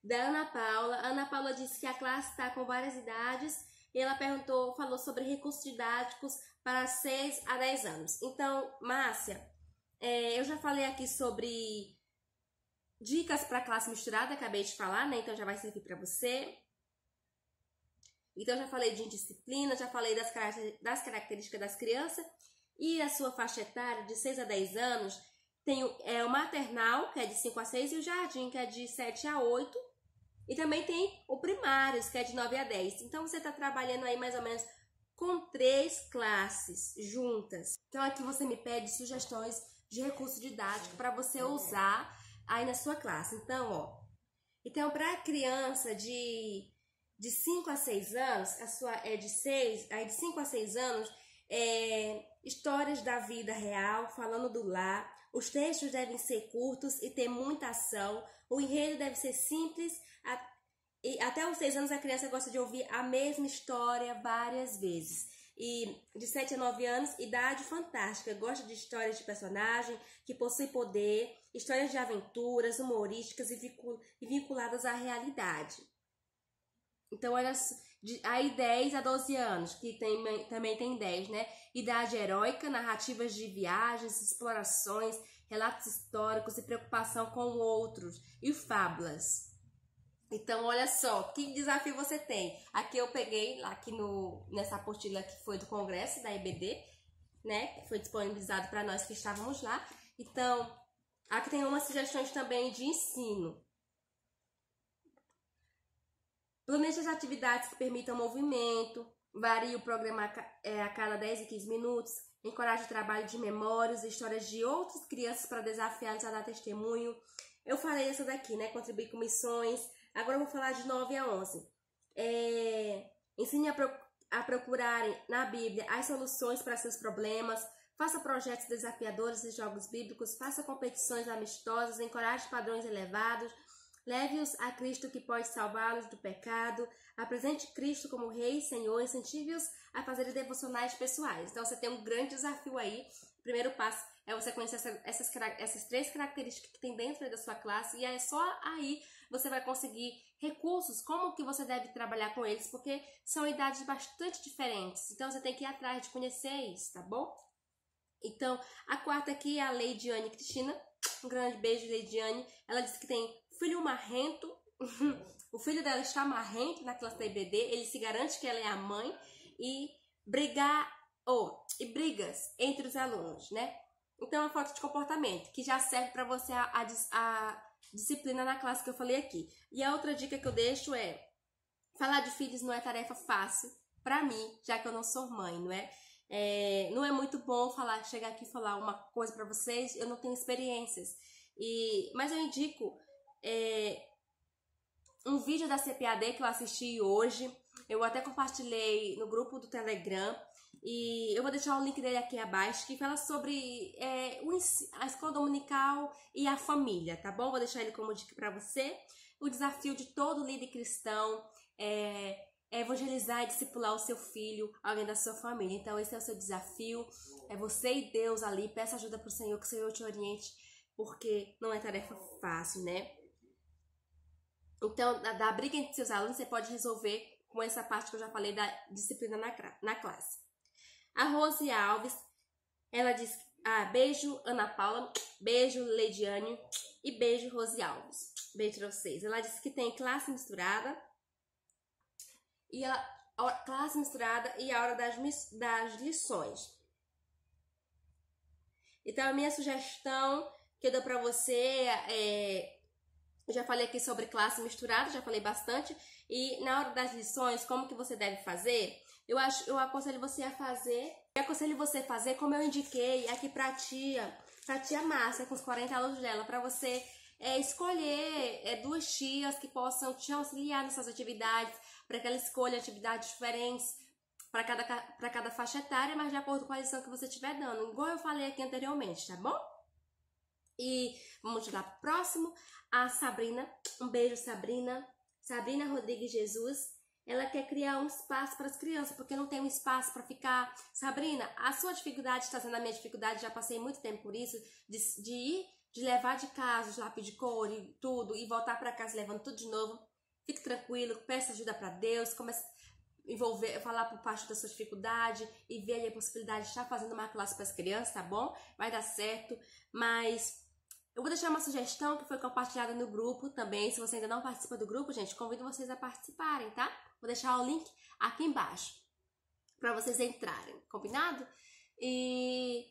da Ana Paula. A Ana Paula disse que a classe está com várias idades e ela falou sobre recursos didáticos para 6 a 10 anos. Então, Márcia, eu já falei aqui sobre dicas para classe misturada, acabei de falar, né? Então já vai servir para você. Então já falei de indisciplina, já falei das características das crianças. E a sua faixa etária de 6 a 10 anos tem o maternal, que é de 5 a 6, e o jardim, que é de 7 a 8. E também tem o primários, que é de 9 a 10. Então você está trabalhando aí mais ou menos com 3 classes juntas. Então aqui você me pede sugestões de recurso didático para você usar aí na sua classe. Então para a criança de 5 a 6 anos, a sua é de 5 a 6 anos, histórias da vida real, falando do lar. Os textos devem ser curtos e ter muita ação. O enredo deve ser simples. E até os 6 anos a criança gosta de ouvir a mesma história várias vezes. E de 7 a 9 anos, idade fantástica, gosta de histórias de personagem que possuem poder, histórias de aventuras, humorísticas e vinculadas à realidade. Então, olha, aí 10 a 12 anos, que também tem 10, né? Idade heróica, narrativas de viagens, explorações, relatos históricos e preocupação com outros e fábulas. Então, olha só, que desafio você tem. Aqui eu peguei, aqui nessa apostila que foi do congresso da EBD, né? Que foi disponibilizado para nós que estávamos lá. Então, aqui tem umas sugestões também de ensino. Planeje as atividades que permitam movimento, varie o programa a cada 10 e 15 minutos, encoraje o trabalho de memórias e histórias de outras crianças para desafiá-los a dar testemunho. Eu falei essa daqui, né? Contribuir com missões. Agora eu vou falar de 9 a 11. Ensine a procurarem na Bíblia as soluções para seus problemas. Faça projetos desafiadores e jogos bíblicos. Faça competições amistosas. Encoraje padrões elevados. Leve-os a Cristo que pode salvá-los do pecado. Apresente Cristo como Rei e Senhor. Incentive-os a fazerem devocionais pessoais. Então você tem um grande desafio aí. O primeiro passo é você conhecer essas 3 características que tem dentro da sua classe. E é só aí você vai conseguir recursos, como que você deve trabalhar com eles, porque são idades bastante diferentes. Então você tem que ir atrás de conhecer isso, tá bom? Então, a quarta aqui é a Leidiane Cristina. Um grande beijo, Leidiane. Ela disse que tem filho marrento. O filho dela está marrento na classe da IBD. Ele se garante que ela é a mãe. E brigas entre os alunos, né? Então, a falta de comportamento, que já serve para você a disciplina na classe que eu falei aqui. E a outra dica que eu deixo é: falar de filhos não é tarefa fácil para mim, já que eu não sou mãe, não é? Não é muito bom chegar aqui e falar uma coisa para vocês, eu não tenho experiências. Mas eu indico um vídeo da CPAD que eu assisti hoje. Eu até compartilhei no grupo do Telegram. E eu vou deixar o link dele aqui abaixo, que fala sobre a escola dominical e a família, tá bom? Vou deixar ele como dica para você. O desafio de todo líder cristão é evangelizar e discipular o seu filho, alguém da sua família. Então esse é o seu desafio, é você e Deus ali. Peça ajuda pro Senhor, que o Senhor te oriente, porque não é tarefa fácil, né? Então, da briga entre seus alunos, você pode resolver com essa parte que eu já falei da disciplina na classe. A Rose Alves, ela diz: beijo Ana Paula, beijo Leidiane e beijo Rose Alves. Beijo pra vocês. Ela disse que tem classe misturada e a hora das lições. Então a minha sugestão que eu dou pra você eu já falei aqui sobre classe misturada, já falei bastante. E na hora das lições, como que você deve fazer? Eu aconselho você a fazer. Eu aconselho você a fazer como eu indiquei aqui pra tia Márcia, com os 40 alunos dela, para você escolher 2 tias que possam te auxiliar nessas atividades, para que ela escolha atividades diferentes para cada faixa etária, mas de acordo com a lição que você estiver dando, igual eu falei aqui anteriormente, tá bom? E vamos lá pro próximo, a Sabrina. Um beijo, Sabrina. Sabrina Rodrigues Jesus. Ela quer criar um espaço para as crianças, porque não tem um espaço para ficar. Sabrina, a sua dificuldade está sendo a minha dificuldade, já passei muito tempo por isso, de levar de casa os lápis de cor e tudo, e voltar para casa levando tudo de novo. Fique tranquilo, peça ajuda para Deus, comece falar por parte da sua dificuldade e ver a possibilidade de estar fazendo uma classe para as crianças, tá bom? Vai dar certo, mas eu vou deixar uma sugestão que foi compartilhada no grupo também. Se você ainda não participa do grupo, gente, convido vocês a participarem, tá? Vou deixar o link aqui embaixo para vocês entrarem, combinado? E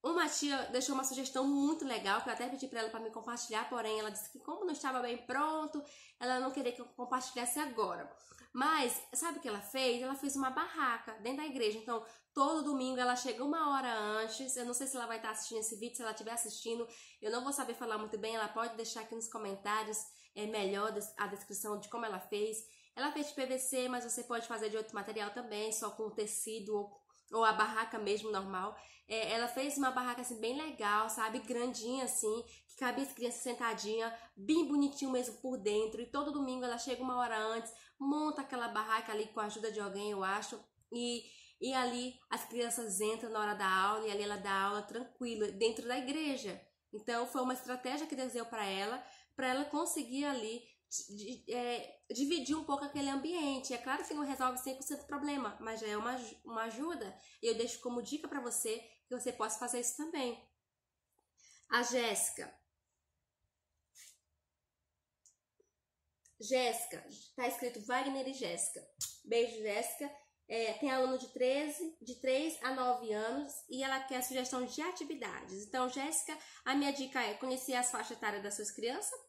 uma tia deixou uma sugestão muito legal, que eu até pedi para ela para me compartilhar, porém ela disse que como não estava bem pronto, ela não queria que eu compartilhasse agora. Mas, sabe o que ela fez? Ela fez uma barraca dentro da igreja. Então, todo domingo ela chega 1 hora antes. Eu não sei se ela vai estar assistindo esse vídeo. Se ela estiver assistindo, eu não vou saber falar muito bem. Ela pode deixar aqui nos comentários melhor a descrição de como ela fez. Ela fez de PVC, mas você pode fazer de outro material também, só com tecido ou a barraca mesmo normal. Ela fez uma barraca assim bem legal, sabe? Grandinha assim, que cabia as crianças sentadinha, bem bonitinho mesmo por dentro. E todo domingo ela chega 1 hora antes, monta aquela barraca ali com a ajuda de alguém, eu acho. E ali as crianças entram na hora da aula e ali ela dá aula tranquila, dentro da igreja. Então foi uma estratégia que Deus deu para ela conseguir ali dividir um pouco aquele ambiente. É claro que não resolve 100% do problema, mas já é uma ajuda. E eu deixo como dica para você que você possa fazer isso também. A Jéssica, tá escrito Wagner e Jéssica. Beijo, Jéssica. Tem aluno de 3 a 9 anos e ela quer sugestão de atividades. Então, Jéssica, a minha dica é conhecer as faixas etárias das suas crianças,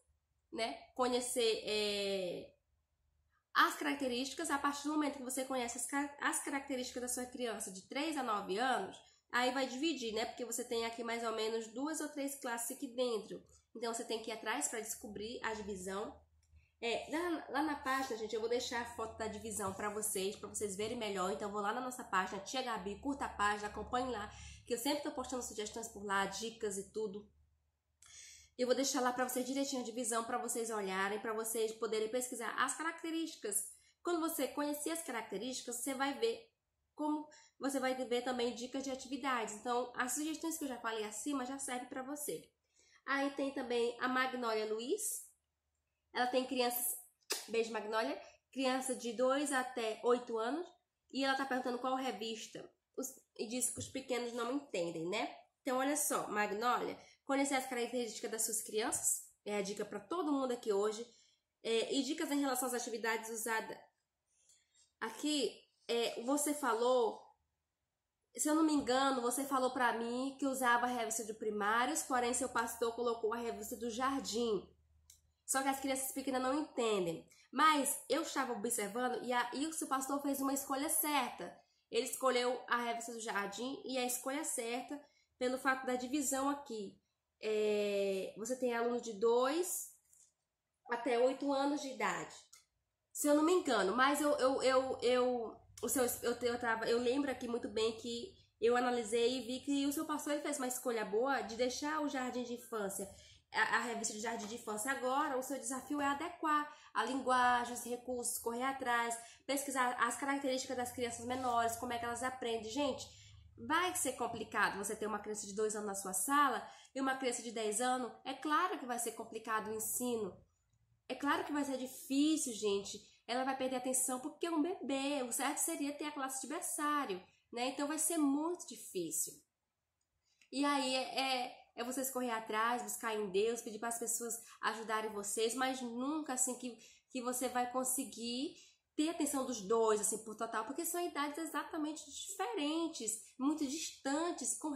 né? Conhecer As características, a partir do momento que você conhece as características da sua criança de 3 a 9 anos, aí vai dividir, né? Porque você tem aqui mais ou menos 2 ou 3 classes aqui dentro. Então, você tem que ir atrás para descobrir a divisão. Lá na página, gente, eu vou deixar a foto da divisão para vocês verem melhor. Então, vou lá na nossa página, Tia Gabi, curta a página, acompanhe lá, que eu sempre tô postando sugestões por lá, dicas e tudo. Eu vou deixar lá para vocês direitinho a divisão, para vocês olharem, para vocês poderem pesquisar as características. Quando você conhecer as características, você vai ver como você vai ver também dicas de atividades. Então, as sugestões que eu já falei acima já servem para você. Aí tem também a Magnólia Luiz. Ela tem crianças, beijo Magnólia, criança de 2 até 8 anos. E ela tá perguntando qual revista. E diz que os pequenos não entendem, né? Então, olha só, Magnólia, conhecer as características das suas crianças. É a dica para todo mundo aqui hoje. E dicas em relação às atividades usadas. Aqui, você falou, se eu não me engano, você falou para mim que usava a revista de primários, porém seu pastor colocou a revista do jardim. Só que as crianças pequenas não entendem. Mas eu estava observando e o seu pastor fez uma escolha certa. Ele escolheu a revista do jardim e a escolha certa pelo fato da divisão aqui. Você tem alunos de 2 até 8 anos de idade. Se eu não me engano, mas eu lembro aqui muito bem que eu analisei e vi que o seu pastor ele fez uma escolha boa de deixar o jardim de infância, a revista de jardim de infância. Agora, o seu desafio é adequar a linguagem, os recursos, correr atrás, pesquisar as características das crianças menores, como é que elas aprendem. Gente, vai ser complicado você ter uma criança de 2 anos na sua sala e uma criança de 10 anos. É claro que vai ser complicado o ensino. É claro que vai ser difícil, gente. Ela vai perder a atenção porque é um bebê. O certo seria ter a classe de berçário, né? Então vai ser muito difícil. E aí é vocês correr atrás, buscar em Deus, pedir para as pessoas ajudarem vocês, mas nunca assim que você vai conseguir ter a atenção dos dois, assim, por total, porque são idades exatamente diferentes, muito distantes, com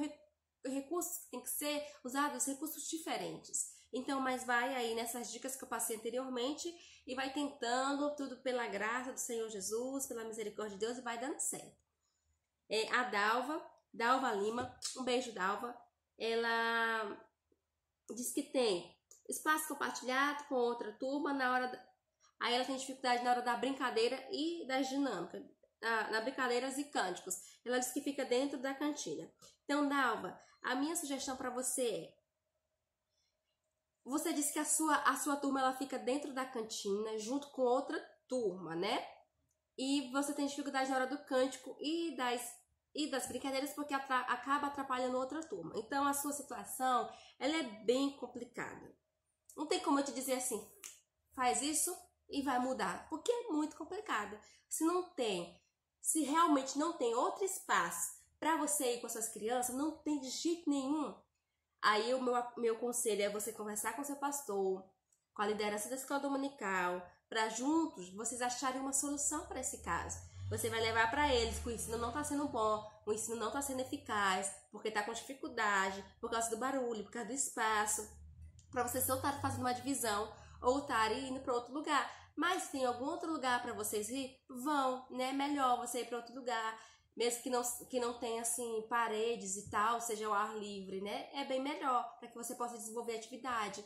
recursos que tem que ser usados, recursos diferentes. Então, mas vai aí nessas dicas que eu passei anteriormente e vai tentando tudo pela graça do Senhor Jesus, pela misericórdia de Deus e vai dando certo. A Dalva Lima, um beijo, Dalva. Ela diz que tem espaço compartilhado com outra turma aí ela tem dificuldade na hora da brincadeira e das dinâmicas, na brincadeiras e cânticos. Ela diz que fica dentro da cantina. Então, Dalva, a minha sugestão para você você disse que a sua turma ela fica dentro da cantina junto com outra turma, né? E você tem dificuldade na hora do cântico e das brincadeiras porque acaba atrapalhando outra turma. Então, a sua situação ela é bem complicada. Não tem como eu te dizer assim, faz isso e vai mudar, porque é muito complicado. Se realmente não tem outro espaço para você ir com as suas crianças, não tem de jeito nenhum. Aí o meu conselho é você conversar com seu pastor, com a liderança da escola dominical, para juntos vocês acharem uma solução para esse caso. Você vai levar para eles que o ensino não está sendo bom, o ensino não está sendo eficaz, porque está com dificuldade, por causa do barulho, por causa do espaço, para vocês não estarem fazendo uma divisão ou estarem indo para outro lugar. Mas se tem algum outro lugar para vocês ir, vão, né? Melhor você ir para outro lugar. Mesmo que não tenha, assim, paredes e tal, seja ao ar livre, né? É bem melhor, para que você possa desenvolver atividade.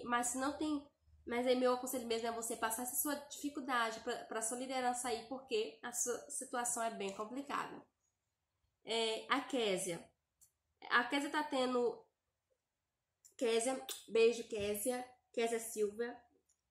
Mas se não tem... Mas aí meu conselho mesmo é você passar essa sua dificuldade para a sua liderança aí, porque a sua situação é bem complicada. A Késia. A Késia tá tendo... Késia, beijo Késia. Késia Silva.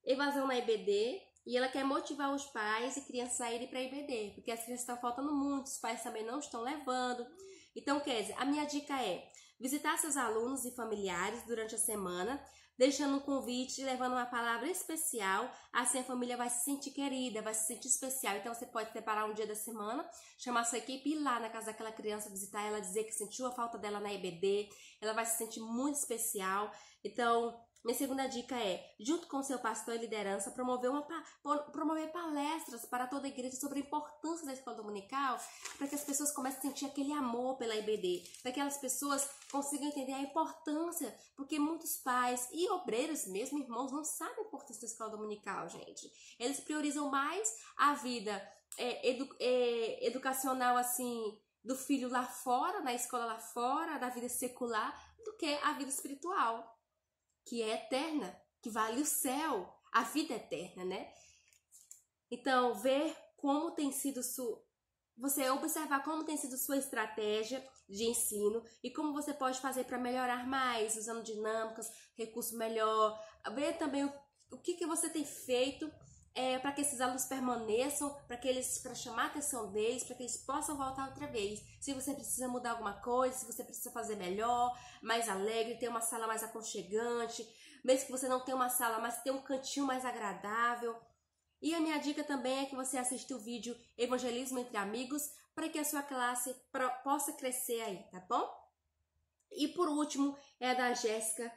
Evasão na IBD. E ela quer motivar os pais e crianças a irem para a IBD, porque as crianças estão faltando muito, os pais também não estão levando. Então, Kézia, a minha dica é visitar seus alunos e familiares durante a semana, deixando um convite, levando uma palavra especial, assim a família vai se sentir querida, vai se sentir especial. Então, você pode separar um dia da semana, chamar sua equipe e ir lá na casa daquela criança, visitar ela, dizer que sentiu a falta dela na IBD, ela vai se sentir muito especial. Então, Minha segunda dica é, junto com seu pastor e liderança, promover palestras para toda a igreja sobre a importância da escola dominical, para que as pessoas comecem a sentir aquele amor pela IBD, para que as pessoas consigam entender a importância, porque muitos pais e obreiros mesmo, irmãos, não sabem a importância da escola dominical, gente. Eles priorizam mais a vida educacional, assim, do filho lá fora, na escola lá fora, da vida secular, do que a vida espiritual, que é eterna, que vale o céu, a vida eterna, né? Então, ver como tem sido você observar como tem sido sua estratégia de ensino e como você pode fazer para melhorar mais, usando dinâmicas, recurso melhor, ver também o que você tem feito para que esses alunos permaneçam, para chamar a atenção deles, para que eles possam voltar outra vez. Se você precisa mudar alguma coisa, se você precisa fazer melhor, mais alegre, ter uma sala mais aconchegante, mesmo que você não tenha uma sala, mas ter um cantinho mais agradável. E a minha dica também é que você assista o vídeo Evangelismo entre Amigos, para que a sua classe possa crescer aí, tá bom? E por último, é a da Jéssica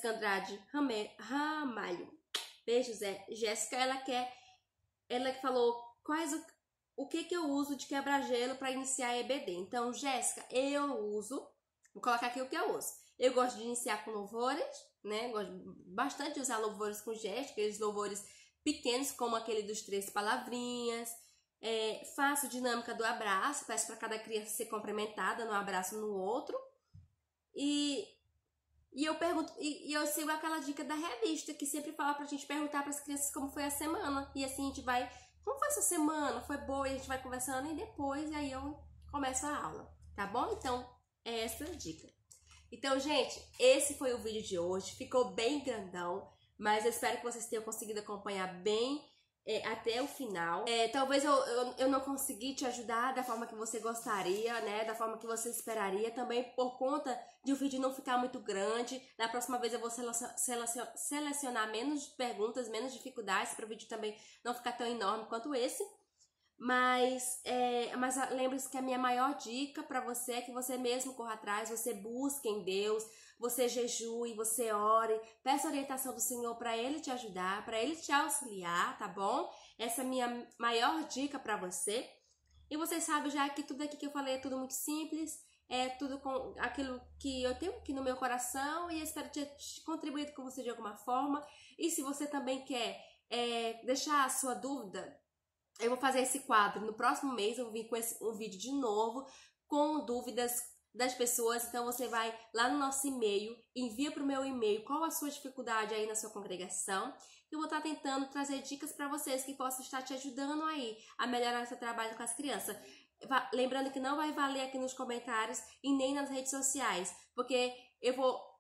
Andrade Ramalho. Beijo, Jéssica, ela falou o que eu uso de quebra-gelo para iniciar a EBD. Então, Jéssica, vou colocar aqui o que eu uso. Eu gosto de iniciar com louvores, né? Gosto bastante de usar louvores com gesto, aqueles louvores pequenos, como aquele dos 3 palavrinhas. Faço dinâmica do abraço, peço para cada criança ser cumprimentada no abraço no outro. E eu pergunto, e eu sigo aquela dica da revista, que sempre fala pra gente perguntar pras crianças como foi a semana. E assim a gente vai, como foi essa semana? Foi boa? E a gente vai conversando e depois aí eu começo a aula, tá bom? Então, é essa a dica. Então, gente, esse foi o vídeo de hoje. Ficou bem grandão, mas eu espero que vocês tenham conseguido acompanhar bem até o final. Talvez eu não consegui te ajudar da forma que você gostaria, né? Da forma que você esperaria. Também por conta de o vídeo não ficar muito grande. Da próxima vez eu vou selecionar menos perguntas, menos dificuldades, para o vídeo também não ficar tão enorme quanto esse. Mas lembre-se que a minha maior dica para você é que você mesmo corra atrás, você busque em Deus, você jejue, você ore, peça a orientação do Senhor para Ele te ajudar, para Ele te auxiliar, tá bom? Essa é a minha maior dica para você. E você sabe já que tudo aqui que eu falei é tudo muito simples, é tudo com aquilo que eu tenho aqui no meu coração e espero ter contribuído com você de alguma forma. E se você também quer deixar a sua dúvida, eu vou fazer esse quadro. No próximo mês eu vou vir com um vídeo de novo com dúvidas das pessoas. Então você vai lá no nosso e-mail, envia para o meu e-mail qual a sua dificuldade aí na sua congregação. Eu vou estar tentando trazer dicas para vocês que possam estar te ajudando aí a melhorar seu trabalho com as crianças. Lembrando que não vai valer aqui nos comentários e nem nas redes sociais, porque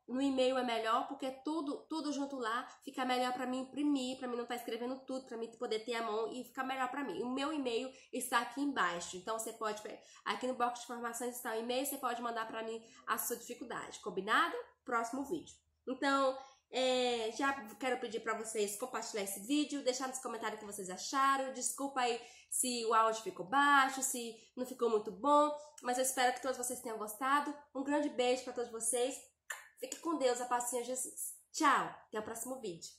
no e-mail é melhor, porque tudo junto lá fica melhor para mim imprimir, para mim não estar escrevendo tudo, para mim poder ter a mão e ficar melhor para mim. O meu e-mail está aqui embaixo, então você pode, aqui no box de informações está o e-mail, você pode mandar para mim a sua dificuldade, combinado? Próximo vídeo. Então, já quero pedir para vocês compartilhar esse vídeo, deixar nos comentários o que vocês acharam. Desculpa aí se o áudio ficou baixo, se não ficou muito bom, mas eu espero que todos vocês tenham gostado. Um grande beijo para todos vocês. Fique com Deus, a paz do Senhor Jesus. Tchau, até o próximo vídeo.